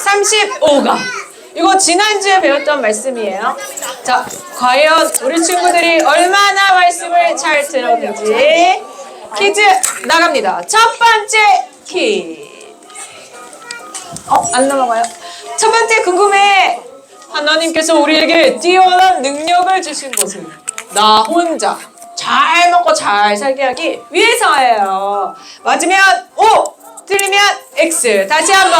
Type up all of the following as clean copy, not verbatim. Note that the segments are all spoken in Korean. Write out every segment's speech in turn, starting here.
35가 이거 지난주에 배웠던 말씀이에요. 자, 과연 우리 친구들이 얼마나 말씀을 잘 들었는지 퀴즈 나갑니다. 첫 번째 퀴즈. 안 넘어가요. 첫 번째 궁금해. 하나님께서 우리에게 뛰어난 능력을 주신 것은 나 혼자 잘 먹고 잘 살게 하기 위해서예요. 맞으면 O, 틀리면 X. 다시 한번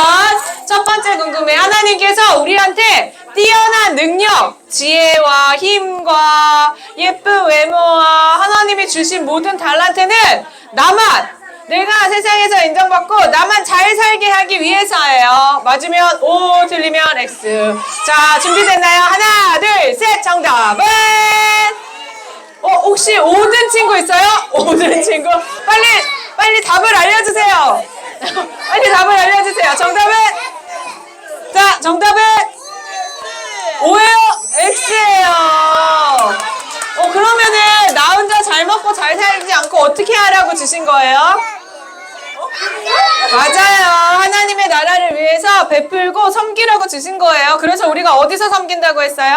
첫 번째 궁금해. 하나님께서 우리한테 뛰어난 능력, 지혜와 힘과 예쁜 외모와 하나님이 주신 모든 달란트는 내가 세상에서 인정받고 나만 잘 살게 하기 위해서예요. 맞으면 O, 틀리면 X. 자, 준비됐나요? 하나, 둘, 셋. 정답은 혹시 5등 친구 있어요? 5등 친구 빨리 답을 알려주세요. 빨리 답을 알려주세요. 정답은? 자, 정답은? O예요? X예요. 그러면은 나 혼자 잘 먹고 잘 살지 않고 어떻게 하라고 주신 거예요? 맞아요. 하나님의 나라를 위해서 베풀고 섬기라고 주신 거예요. 그래서 우리가 어디서 섬긴다고 했어요?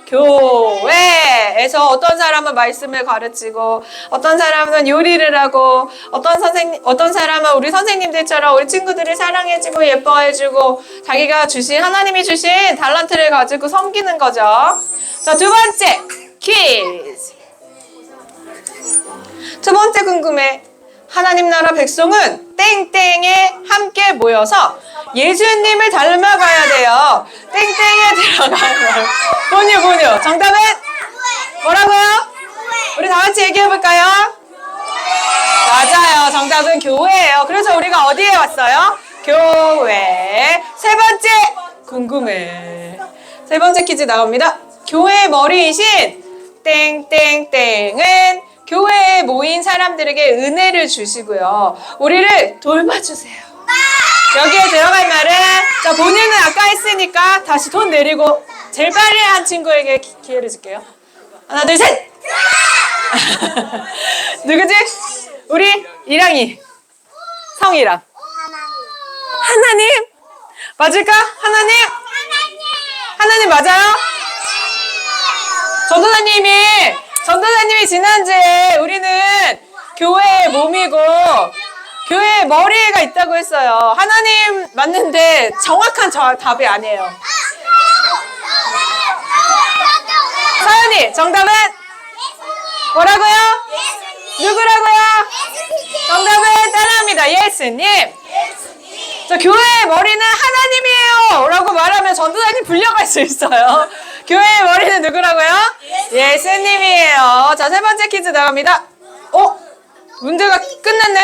교회에서. 어떤 사람은 말씀을 가르치고, 어떤 사람은 요리를 하고, 어떤 사람은 우리 선생님들처럼 우리 친구들을 사랑해주고 예뻐해주고 하나님이 주신 달란트를 가지고 섬기는 거죠. 자, 두 번째 퀴즈. 두 번째 궁금해. 하나님 나라 백성은 땡땡에 함께 모여서 예수님을 닮아가야 돼요. 땡땡에 들어가면 본유. 정답은? 뭐라고요? 우리 다 같이 얘기해볼까요? 맞아요. 정답은 교회예요. 그래서 우리가 어디에 왔어요? 교회. 세 번째 궁금해. 세 번째 퀴즈 나옵니다. 교회의 머리이신 땡땡땡은 교회에 모인 사람들에게 은혜를 주시고요. 우리를 돌봐주세요. 여기에 들어갈 말은, 자, 본인은 아까 했으니까 다시 돈 내리고 제일 빨리 한 친구에게 기회를 줄게요. 하나, 둘, 셋! 누구지? 우리 이랑이. 성이랑. 하나님? 맞을까? 하나님 맞아요? 전도사님이 지난주에 우리는 교회의 몸이고 교회의 머리가 있다고 했어요. 하나님 맞는데 정확한 답이 아니에요. 서연이, 정답은? 뭐라고요? 누구라고요? 정답은 따라합니다. 예수님. 자, 교회의 머리는 하나님이에요 라고 말하면 전도사님 불려갈 수 있어요. 교회의 머리는 누구라고요? 예수님이에요. 자, 세 번째 퀴즈 나갑니다. 문제가 끝났네.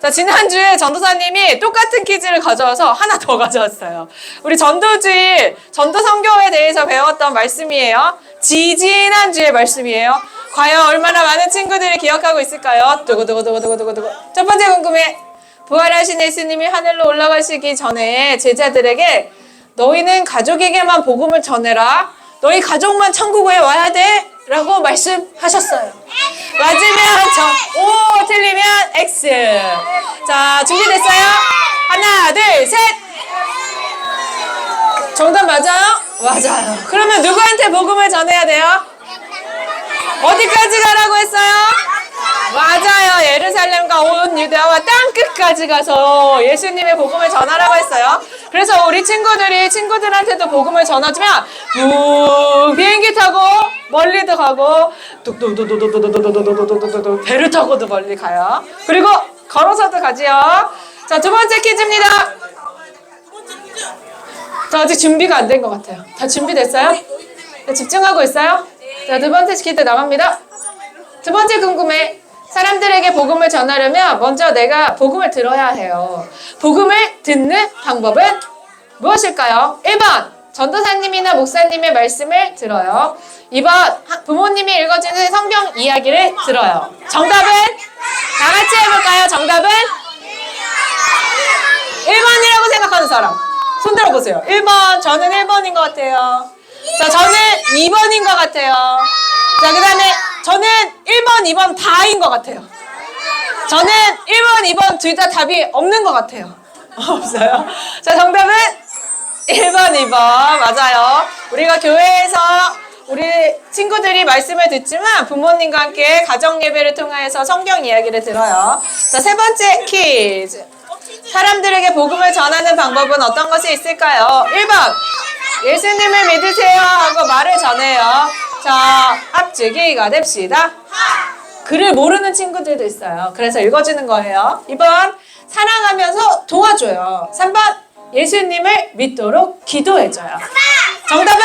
자, 지난주에 전도사님이 똑같은 퀴즈를 가져와서 하나 더 가져왔어요. 우리 전도주일, 전도선교에 대해서 배웠던 말씀이에요. 지지난주의 말씀이에요. 과연 얼마나 많은 친구들이 기억하고 있을까요? 두구두구두구두구두구. 첫 번째 궁금해. 부활하신 예수님이 하늘로 올라가시기 전에 제자들에게 너희는 가족에게만 복음을 전해라. 너희 가족만 천국에 와야 돼. 라고 말씀하셨어요. 맞으면 O, 틀리면 X. 자, 준비됐어요? 하나, 둘, 셋. 정답 맞아요? 맞아요. 그러면 누구한테 복음을 전해야 돼요? 어디까지 가라고 했어요? 맞아요. 예루살렘과 온 유대와 땅끝까지 가서 예수님의 복음을 전하라고 했어요. 그래서 우리 친구들한테도 복음을 전하지만 비행기 타고 멀리도 가고 뚝뚝뚝뚝뚝뚝뚝뚝뚝뚝뚝 배를 타고도 멀리 가요. 그리고 걸어서도 가지요. 자, 두 번째 퀴즈입니다. 자, 아직 준비가 안 된 것 같아요. 다 준비됐어요? 네, 집중하고 있어요? 자, 두 번째 퀴즈 나갑니다. 두 번째 궁금해. 사람들에게 복음을 전하려면 먼저 내가 복음을 들어야 해요. 복음을 듣는 방법은 무엇일까요? 1번, 전도사님이나 목사님의 말씀을 들어요. 2번, 부모님이 읽어주는 성경 이야기를 들어요. 정답은? 다 같이 해볼까요? 정답은? 1번이라고 생각하는 사람. 손 들어보세요. 1번, 저는 1번인 것 같아요. 자, 저는 2번인 것 같아요. 자, 그 다음에 저는 1번, 2번 다인 것 같아요. 저는 1번, 2번 둘 다 답이 없는 것 같아요. 없어요? 자, 정답은 1번, 2번. 맞아요. 우리가 교회에서 우리 친구들이 말씀을 듣지만 부모님과 함께 가정 예배를 통해서 성경 이야기를 들어요. 자, 세 번째 퀴즈. 사람들에게 복음을 전하는 방법은 어떤 것이 있을까요? 1번. 예수님을 믿으세요 하고 말을 전해요. 자, 앞지기가 됩시다. 글을 모르는 친구들도 있어요. 그래서 읽어주는 거예요. 2번. 사랑하면서 도와줘요. 3번. 예수님을 믿도록 기도해줘요. 정답은?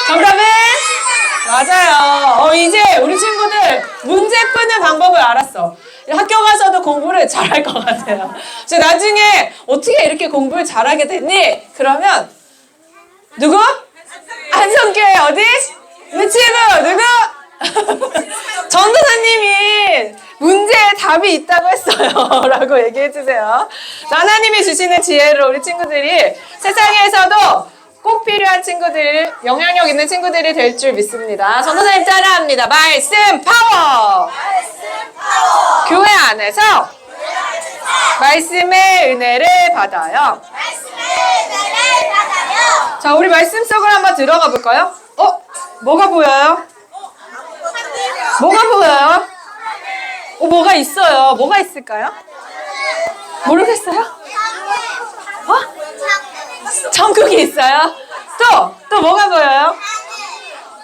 정답은? 맞아요. 이제 우리 친구들 문제 푸는 방법을 알았어. 학교 가서도 공부를 잘할 것 같아요. 나중에 어떻게 이렇게 공부를 잘하게 됐니? 그러면 누구? 안성교회 어디? 우리 친구 누구? 전도사님이 문제에 답이 있다고 했어요. 라고 얘기해주세요. 하나님이 주시는 지혜로 우리 친구들이 세상에서도 꼭 필요한 친구들, 영향력 있는 친구들이 될 줄 믿습니다. 전도사님 따라합니다. 말씀 파워! 교회 안에서 말씀의 은혜를 받아요. 자, 우리 말씀 속으로 한번 들어가 볼까요? 뭐가 보여요? 뭐가 보여요? 뭐가 있어요. 뭐가 있을까요? 모르겠어요? 천국이 있어요? 또 뭐가 보여요?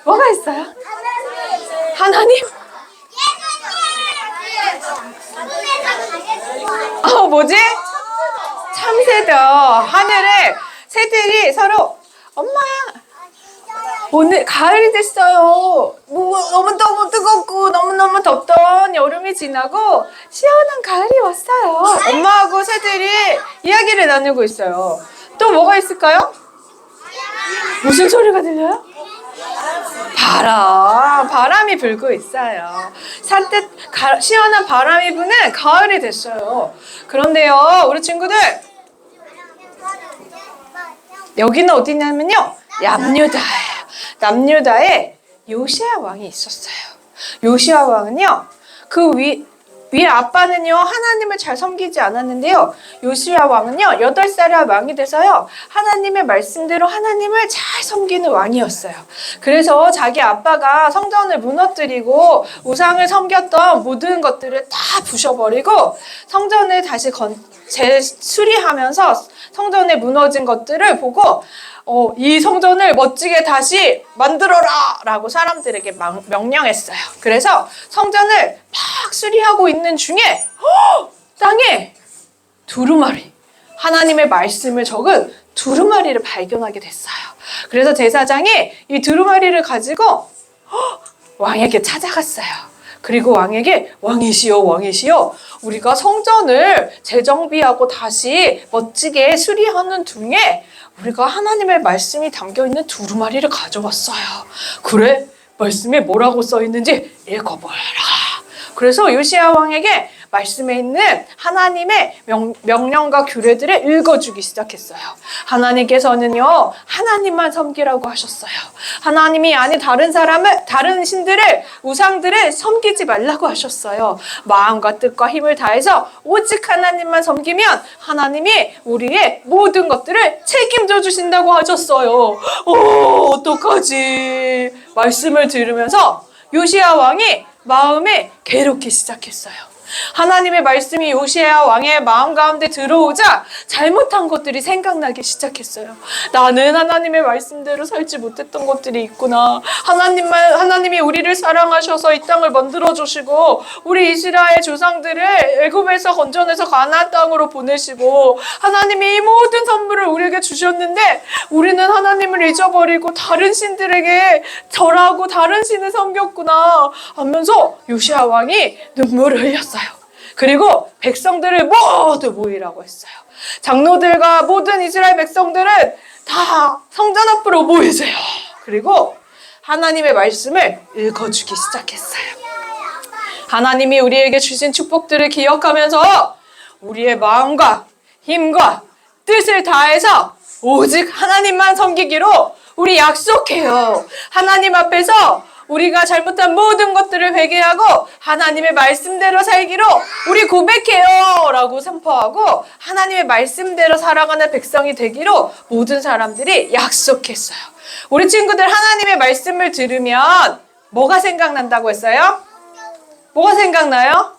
뭐가 있어요? 하나님? 뭐지? 참새들. 하늘에 새들이 서로 엄마 오늘 가을이 됐어요. 너무 뜨겁고 너무너무 덥던 여름이 지나고 시원한 가을이 왔어요. 엄마하고 새들이 이야기를 나누고 있어요. 또 뭐가 있을까요? 무슨 소리가 들려요? 바람이 불고 있어요. 산뜻 시원한 바람이 부는 가을이 됐어요. 그런데요, 우리 친구들 여기는 어디냐면요, 남유다예요. 남유다에 요시야 왕이 있었어요. 요시야 왕은요, 그 위 아빠는요, 하나님을 잘 섬기지 않았는데요, 요시야 왕은요 8살에 왕이 돼서요 하나님의 말씀대로 하나님을 잘 섬기는 왕이었어요. 그래서 자기 아빠가 성전을 무너뜨리고 우상을 섬겼던 모든 것들을 다 부셔버리고 성전을 다시 재수리하면서 성전에 무너진 것들을 보고 이 성전을 멋지게 다시 만들어라! 라고 사람들에게 명령했어요. 그래서 성전을 막 수리하고 있는 중에 땅에 두루마리, 하나님의 말씀을 적은 두루마리를 발견하게 됐어요. 그래서 제사장이 이 두루마리를 가지고 왕에게 찾아갔어요. 그리고 왕에게 왕이시여 우리가 성전을 재정비하고 다시 멋지게 수리하는 중에 우리가 하나님의 말씀이 담겨있는 두루마리를 가져왔어요. 그래? 말씀에 뭐라고 써있는지 읽어보라. 그래서 요시야 왕에게 말씀에 있는 하나님의 명령과 규례들을 읽어주기 시작했어요. 하나님께서는요, 하나님만 섬기라고 하셨어요. 하나님이 아닌 다른 신들을, 우상들을 섬기지 말라고 하셨어요. 마음과 뜻과 힘을 다해서 오직 하나님만 섬기면 하나님이 우리의 모든 것들을 책임져 주신다고 하셨어요. 어떡하지? 말씀을 들으면서 요시야 왕이 마음에 괴롭기 시작했어요. 하나님의 말씀이 요시야 왕의 마음 가운데 들어오자 잘못한 것들이 생각나기 시작했어요. 나는 하나님의 말씀대로 살지 못했던 것들이 있구나. 하나님이 우리를 사랑하셔서 이 땅을 만들어 주시고 우리 이스라엘 조상들을 애굽에서 건져내서 가나안 땅으로 보내시고 하나님이 이 모든 선물을 우리에게 주셨는데 우리는 하나님을 잊어버리고 다른 신들에게 절하고 다른 신을 섬겼구나 하면서 요시야 왕이 눈물을 흘렸어요. 그리고 백성들을 모두 모이라고 했어요. 장로들과 모든 이스라엘 백성들은 다 성전 앞으로 모이세요. 그리고 하나님의 말씀을 읽어주기 시작했어요. 하나님이 우리에게 주신 축복들을 기억하면서 우리의 마음과 힘과 뜻을 다해서 오직 하나님만 섬기기로 우리 약속해요. 하나님 앞에서 우리가 잘못한 모든 것들을 회개하고 하나님의 말씀대로 살기로 우리 고백해요 라고 선포하고 하나님의 말씀대로 살아가는 백성이 되기로 모든 사람들이 약속했어요. 우리 친구들 하나님의 말씀을 들으면 뭐가 생각난다고 했어요? 뭐가 생각나요?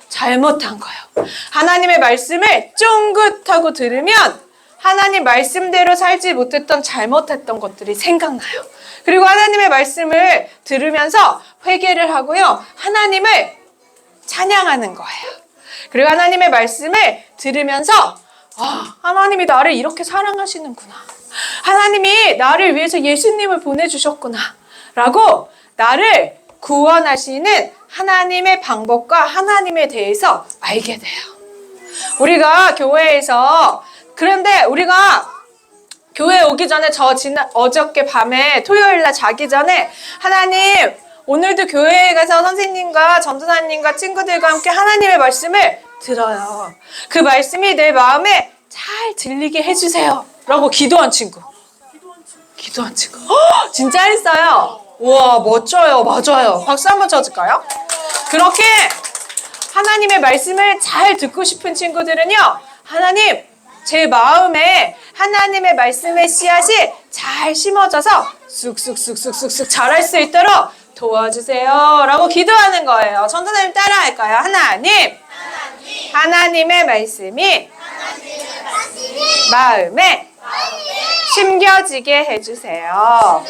잘못한 거예요. 하나님의 말씀을 쫑긋하고 들으면 하나님 말씀대로 살지 못했던 잘못했던 것들이 생각나요. 그리고 하나님의 말씀을 들으면서 회개를 하고요. 하나님을 찬양하는 거예요. 그리고 하나님의 말씀을 들으면서 하나님이 나를 이렇게 사랑하시는구나. 하나님이 나를 위해서 예수님을 보내주셨구나. 라고 나를 구원하시는 하나님의 방법과 하나님에 대해서 알게 돼요. 우리가 교회에서 그런데 우리가 교회 오기 전에 어저께 밤에 토요일날 자기 전에 하나님 오늘도 교회에 가서 선생님과 전도사님과 친구들과 함께 하나님의 말씀을 들어요. 그 말씀이 내 마음에 잘 들리게 해주세요. 라고 기도한 친구. 진짜 했어요. 우와 멋져요. 맞아요. 박수 한번 쳐줄까요? 그렇게 하나님의 말씀을 잘 듣고 싶은 친구들은요. 하나님 제 마음에 하나님의 말씀의 씨앗이 잘 심어져서 쑥쑥쑥쑥쑥쑥 자랄 수 있도록 도와주세요 라고 기도하는 거예요. 전도사님 따라할까요? 하나님의 말씀이 마음에 심겨지게 해주세요.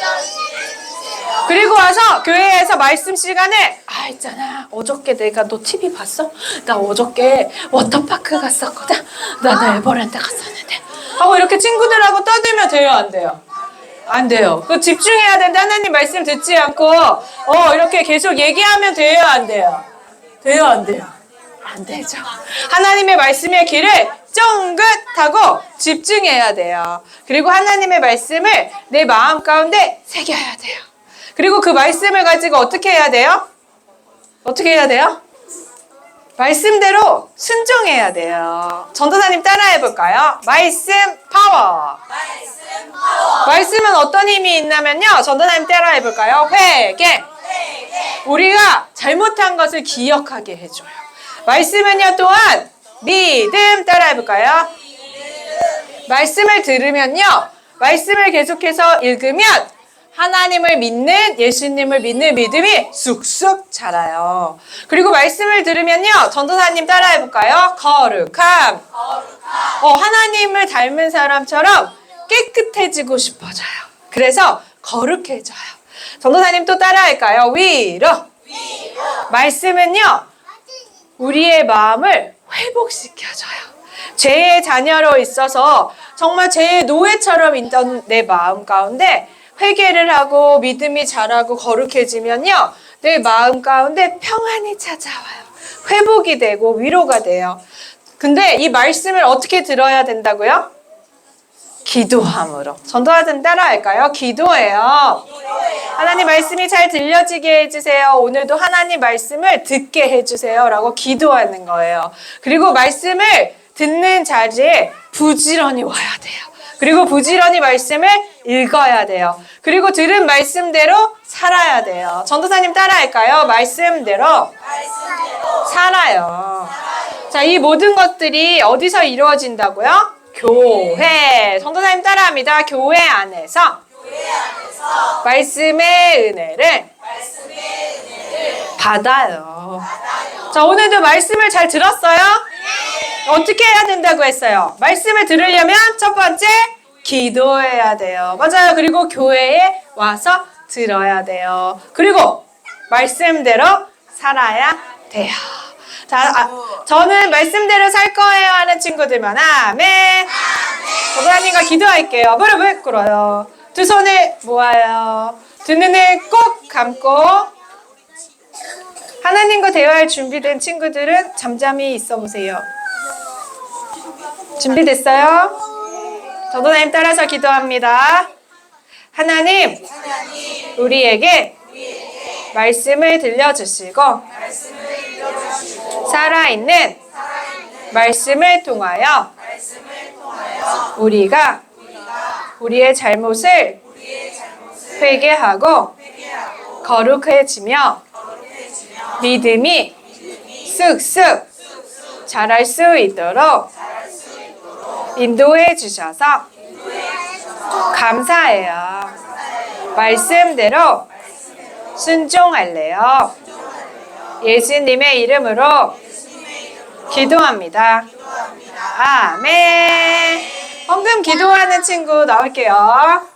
그리고 와서 교회에서 말씀 시간에 있잖아 어저께 너 TV 봤어? 나 어저께 워터파크 갔었거든. 나 에버랜드 갔었는데 하고 이렇게 친구들하고 떠들면 돼요? 안 돼요? 안 돼요. 그 집중해야 되는데 하나님 말씀 듣지 않고 이렇게 계속 얘기하면 돼요? 안 돼요? 돼요? 안 돼요? 안 되죠. 하나님의 말씀의 길을 쫑긋하고 집중해야 돼요. 그리고 하나님의 말씀을 내 마음 가운데 새겨야 돼요. 그리고 그 말씀을 가지고 어떻게 해야 돼요? 어떻게 해야 돼요? 말씀대로 순종해야 돼요. 전도사님 따라해볼까요? 말씀 파워. 말씀은 어떤 힘이 있냐면요. 전도사님 따라해볼까요? 회개. 우리가 잘못한 것을 기억하게 해줘요. 말씀은요 또한 믿음. 따라해볼까요? 말씀을 들으면요. 말씀을 계속해서 읽으면 하나님을 믿는 예수님을 믿는 믿음이 쑥쑥 자라요. 그리고 말씀을 들으면요. 전도사님 따라해볼까요? 거룩함. 하나님을 닮은 사람처럼 깨끗해지고 싶어져요. 그래서 거룩해져요. 전도사님 또 따라할까요? 위로. 말씀은요. 우리의 마음을 회복시켜줘요. 죄의 자녀로 있어서 정말 죄의 노예처럼 있던 내 마음 가운데 회개를 하고 믿음이 자라고 거룩해지면요. 내 마음 가운데 평안이 찾아와요. 회복이 되고 위로가 돼요. 근데 이 말씀을 어떻게 들어야 된다고요? 기도함으로. 전도사님 따라할까요? 기도해요. 하나님 말씀이 잘 들려지게 해주세요. 오늘도 하나님 말씀을 듣게 해주세요. 라고 기도하는 거예요. 그리고 말씀을 듣는 자리에 부지런히 와야 돼요. 그리고 부지런히 말씀을 읽어야 돼요. 그리고 들은 말씀대로 살아야 돼요. 전도사님 따라할까요? 말씀대로 살아요. 자, 이 모든 것들이 어디서 이루어진다고요? 교회. 전도사님 따라합니다. 교회 안에서 말씀의 은혜를 받아요. 자, 오늘도 말씀을 잘 들었어요? 어떻게 해야 된다고 했어요? 말씀을 들으려면 첫 번째 기도해야 돼요. 맞아요. 그리고 교회에 와서 들어야 돼요. 그리고 말씀대로 살아야 돼요. 자, 저는 말씀대로 살 거예요 하는 친구들만 아멘. 전도사님과 기도할게요. 무릎을 꿇어요. 두 손을 모아요. 두 눈을 꼭 감고 하나님과 대화할 준비된 친구들은 잠잠히 있어 보세요. 준비됐어요? 전도사님 따라서 기도합니다. 하나님, 우리에게 말씀을 들려주시고 살아있는 말씀을 통하여 우리가 우리의 잘못을 회개하고 거룩해지며 믿음이 쓱쓱 자랄 수 있도록 인도해 주셔서 감사해요. 말씀대로 순종할래요. 예수님의 이름으로 기도합니다. 아멘. 헌금 기도하는 친구 나올게요.